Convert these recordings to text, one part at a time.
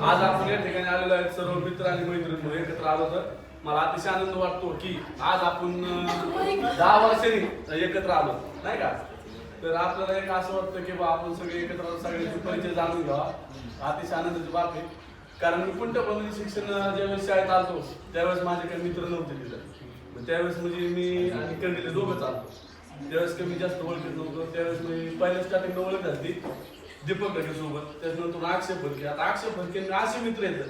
आज आपण या ठिकाणी आलेलो आहेत सर्व मित्र आणि मैत्रिणी एकत्र आलो तर मला अतिशय आनंद वाटतो की आज आपण 10 वर्षांनी एकत्र आलो नाही का. तर आपल्याला एक असं वाटतं की बा आपण सगळे एकत्र सगळ्यांचे परिचय जाणून घ्यावा. अतिशय आनंदाची बाब आहे. कारण मी पुंटपल्ली शिक्षण ज्यावेळेस शाळेत आलो त्यावेळेस माझे काही मित्र नव्हते तिथं. त्यावेळेस म्हणजे मी आणि कंडिले दोघंच आलो. त्यावेळेस कमी जास्त ओळखत नव्हतं. त्यावेळेस मी पहिल्या स्टार्टिंगला ओळख झाली दीपक ढगे सोबत. त्याच्यानंतर अक्षय फडके. आता अक्षय फडके असे मित्र येतात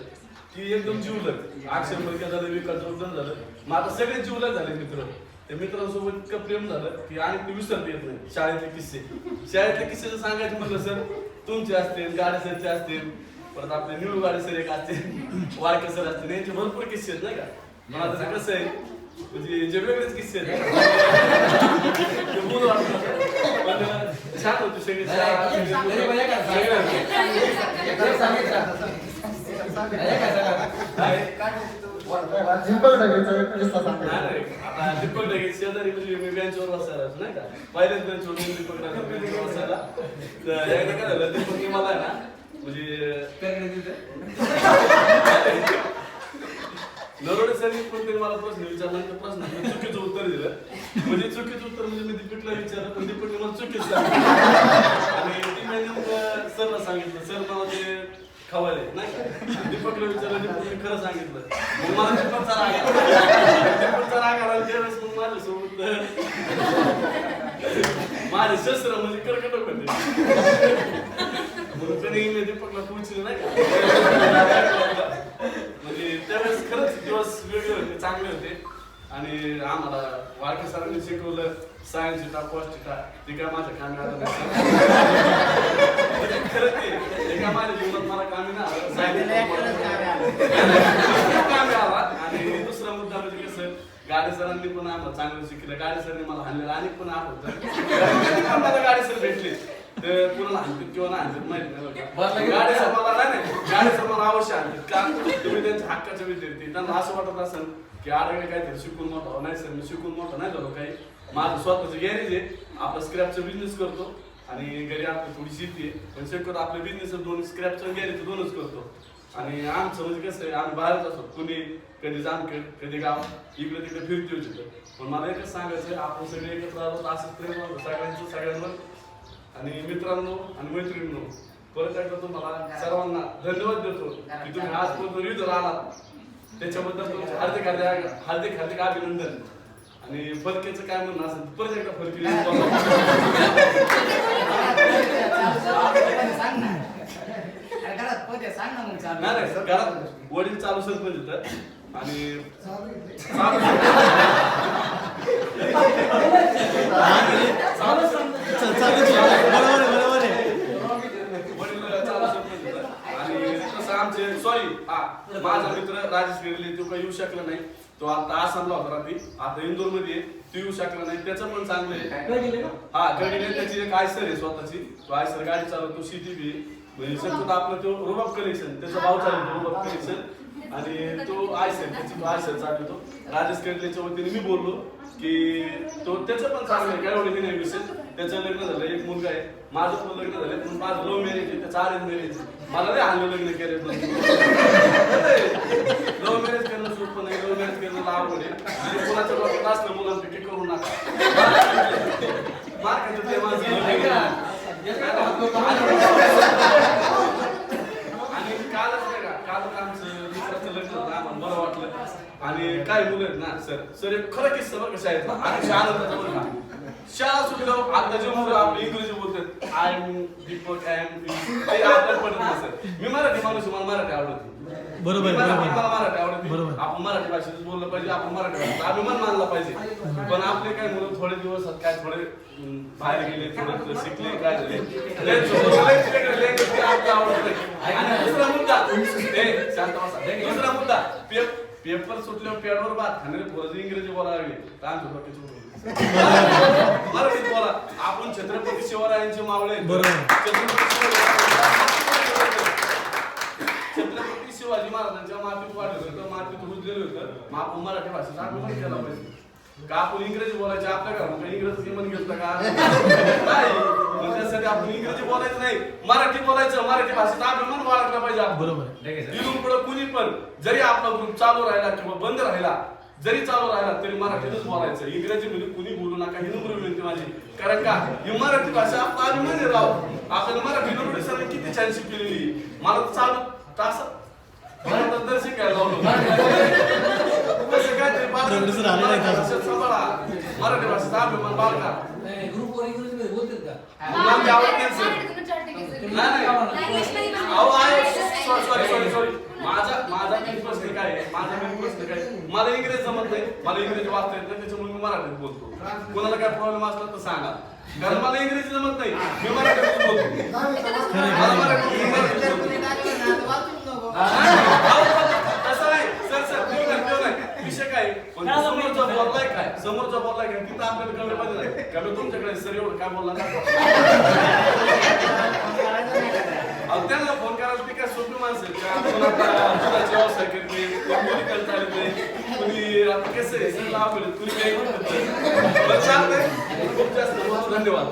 की एकदम जीवलग. अक्षय फडके झालं, विकास जोगदन झालं, मग आता सगळे जीवलग झाले मित्र. त्या मित्रांसोबत इतकं प्रेम झालं की आणि ते विसरता येत नाही. शाळेतले किस्से जर सांगायचे म्हटलं सर तुमचे असतील, गाडे सरचे असतील, परत आपले निळू गाडे सर एक असतील, वाळके सर असतील, यांचे भरपूर किस्से आहेत नाही का. मला तसं कसं आहे म्हणजे जे वेगळेच किस्से आहेत बोल वाटतं पण छान होते सगळे. दीपक ढगे शेजारी म्हणजे मी बेंचवर बसायला नाही का. पहिल्याच बेंचवर दीपक ढगे बसायला. तर एकदा काय झालं दीपकने मला ना म्हणजे नरोडे सर कोणतरी मला प्रश्न विचारला. त्या प्रश्नाचं चुकीचं उत्तर दिलं. म्हणजे चुकीचं उत्तर म्हणजे मी दीपकला विचारलं पण दीपकने मला चुकीचं सांगितलं. आणि ती मॅडम सरला सांगितलं सर मला ते खवायला नाही का. दीपकला विचारलं दीपकने खरं सांगितलं. मग मला दीपकचा राग आला. दीपकचा राग आला त्यावेळेस मग माझ्यासोबत माझे शस्त्र म्हणजे कर्कटक होते. म्हणून कधी मी दीपकला पोहोचले नाही का. म्हणजे त्यावेळेस खरंच दिवस वेगळे होते, चांगले होते. आणि आम्हाला वाळके सरांनी शिकवलं सायन्स शिटा कॉस्ट ते काय माझ्या कामी आलं नाही. खरंच ते काय माझ्या जीवनात मला कामी नाही कामी आला. आणि दुसरा मुद्दा म्हणजे कसं गाडे सरांनी पण आम्हाला चांगलं शिकलं. गाडे सरांनी मला हाणलेलं आणि पण आठवतं मला गाडे सर भेटले तर कुणाला हाणतात किंवा नाही हाणतात माहित नाही. गाडे सर मला नाही गाडे सर मला अवश्य हाणतात. का तुम्ही त्यांच्या हक्काचे विद्यार्थी. त्यांना असं वाटत असेल की आडवे काहीतरी शिकून मोठा नाही सर मी शिकून मोठा नाही झालो काही. माझं स्वतःचं गॅरेज आहे. आपला स्क्रॅपचा बिझनेस करतो आणि घरी आपली थोडी शेती आहे. पण शक्यतो आपले बिझनेस दोन स्क्रॅपचं गॅरेज दोनच करतो. आणि आमचं म्हणजे कसं आहे आम्ही बाहेरच असतो. कुणी कधी जामखेड कधी गाव इकडे तिकडे फिरतो तिथं. पण मला एकच सांगायचं आपण सगळे एकत्र आलो असंच प्रेम होतं सगळ्यांचं सगळ्यांवर. आणि मित्रांनो आणि मैत्रिणींनो परत एकदा तुम्हाला सर्वांना धन्यवाद देतो की तुम्ही आजपर्यंत इथं आलात. त्याच्याबद्दल तुमचे हार्दिक हार्दिक हार्दिक अभिनंदन. आणि फलकेचं काय म्हणणं असेल परत एकदा फलके नाही घरात वडील चालू सरपंच येतात आणि आमचे सॉरी माझा मित्र राजेश गिरले तो काही येऊ शकला नाही. तो आता आसामला होता रात्री आता इंदोर मध्ये तो येऊ शकला नाही. त्याचं पण चांगलं आहे. हा गडीने त्याची एक आयसर आहे स्वतःची. तो आयसर गाडी चालवतो शेती बी म्हणजे शक्यतो आपलं तो रुबाब कलेक्शन त्याचा भाव चालवतो रुबाब कलेक्शन. आणि तो आयसर त्याची तो आयसर चालवतो. राजेश गिरलेच्या वतीने मी बोललो की तो त्याचं पण चांगलं आहे. काय एवढं नाही विषय. त्याचं लग्न झालं एक मुलगा आहे. माझं पण लग्न झालं पण माझं लव्ह मॅरेज आहे. त्याचं अरेंज मॅरेज. मला नाही आणलं लग्न केलं. लव्ह मॅरेज करणं सोपं नाही. लव्ह मॅरेज करणं अवघड आहे. आणि कोणाच्या डोक्यात असलं मुलांपैकी करू नका. मार्केट ते माझं आणि कालच नाही का कालच आमचं मित्राचं लग्न होतं. आम्हाला बरं वाटलं. आणि काय मुलं आहेत ना सर एक खरं किस्सा बरं का शाळेतला आणि शाळा बरं का. शाळा सुटल्यावर आता जे मुलं आपले इंग्रजी बोलतात I am Deepak I am ते आपल्याला पडत नाही सर. मी मराठी माणूस मला मराठी आवडते. बरोबर मला मराठी आवडते. आपण मराठी भाषेत बोललं पाहिजे. आपण मराठी भाषेचा अभिमान मानला पाहिजे. पण आपले काय मुलं थोडे दिवस काय थोडे बाहेर गेले थोडे शिकले काय झाले आवडत नाही. आणि दुसरा मुद्दा शांत बसा. दुसरा मुद्दा पेपर सुटल्यावर पेडवर बात खाणारे पोरं इंग्रजी बोलायला लागले तर आमच्या डोक्याचं मराठीत बोला. आपण छत्रपती शिवरायांचे मावळे छत्रपती शिवाजी महाराजांच्या मातीत वाढलं होतं मातीत रुजलेलं होतं. मग आपण मराठी भाषेचा अभिमान केला पाहिजे. का आपण इंग्रजी बोलायचे आपल्या घरात काही इंग्रजी नियमन घेतलं का नाही मग त्यासाठी आपण इंग्रजी बोलायचं नाही मराठी बोलायचं मराठी भाषेचा अभिमान बाळगला पाहिजे आपण. बरोबर इथून पुढे कुणी पण जरी आपला ग्रुप चालू राहिला किंवा बंद राहिला जरी चालू राहिला तरी मराठीतच बोलायचं इंग्रजीमध्ये कुणी बोलू नका ही नम्र विनंती माझी. कारण का ही मराठी भाषा आपला अभिमान आहे राव. आपल्याला मराठी नोबडी सर किती छान शिकलेली मला तर चालू तास मला तर शिकायला लावलं कसं काय तरी सांभाळा मराठी भाषेचा अभिमान बाळगा. ग्रुपवर इंग्रजीमध्ये बोलतात का? मुलांची आवड सॉरी माझा मेन प्रश्न काय आहे मला इंग्रजी जमत नाही मला इंग्रजी वाचता येत नाही त्याच्यामुळे मी मराठीत बोलतो. कोणाला काय प्रॉब्लेम असला तर सांगा कारण मला इंग्रजी जमत नाही मी मराठीत बोलतो. मला मराठी तसं नाही सर विषय काय पण समोरचा बोललाय काय तिथं आपल्याला कळलं पाहिजे नाही का मी तुमच्याकडे सर एवढं काय बोलला त्यांना फोन करायला ती काय सोपी माणसं दुधाची व्यवसाय करते मेडिकल चालते कुणी आता कसं आहे सर लाभ कुणी काही चालतंय खूप जास्त धन्यवाद.